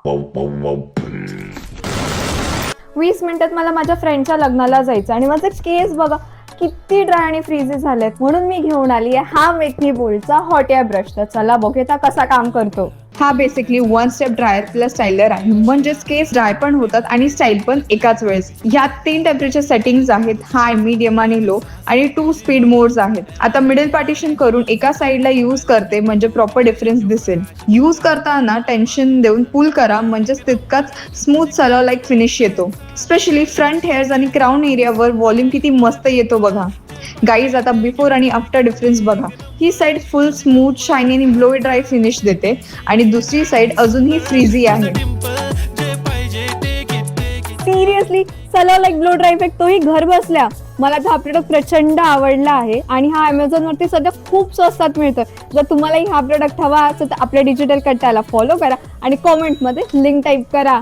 20 मिनिटात मला माझ्या फ्रेंडच्या लग्नाला जायचं आणि माझे केस बघा किती ड्राय आणि फ्रीझी झालेत, म्हणून मी घेऊन आली आहे हा वेटनी बोल्डचा हॉट एअर ब्रश. तर चला बघूया कसा काम करतो. हा बेसिकली 1 स्टेप ड्रायर प्लस स्टायलर आहे, म्हणजेच केस ड्राय पण होतात आणि स्टाईल पण एकाच वेळेस. ह्यात 3 टेम्परेचर सेटिंग्स आहेत, हाय, मीडियम आणि लो, आणि 2 स्पीड मोड्स आहेत. आता मिडल पार्टिशन करून एका साईडला यूज करते म्हणजे प्रॉपर डिफरन्स दिसेल. यूज करताना टेन्शन देऊन पुल करा म्हणजेच तितकाच स्मूथ सलॉ लाईक फिनिश येतो. स्पेशली फ्रंट हेअर्स आणि क्राउन एरियावर व्हॉल्यूम किती मस्त येतो बघा. गाईज आता बिफोर आणि आफ्टर डिफरन्स बघा. ही साईड फुल स्मूथ, शायनी आणि ब्लोई ड्राय फिनिश देते आणि दुसरी साईड अजूनही फ्रीझी आहे. Seriously salon like blow dry effect तोही घर बसल्या. मला हा प्रोडक्ट प्रचंड आवडला आहे आणि हा Amazon वरती सध्या खूप स्वस्तात मिळतोय. जर तुम्हालाही हा प्रोडक्ट हवा असेल तर आपल्या डिजिटल कट्ट्याला फॉलो करा आणि कॉमेंटमध्ये लिंक टाईप करा.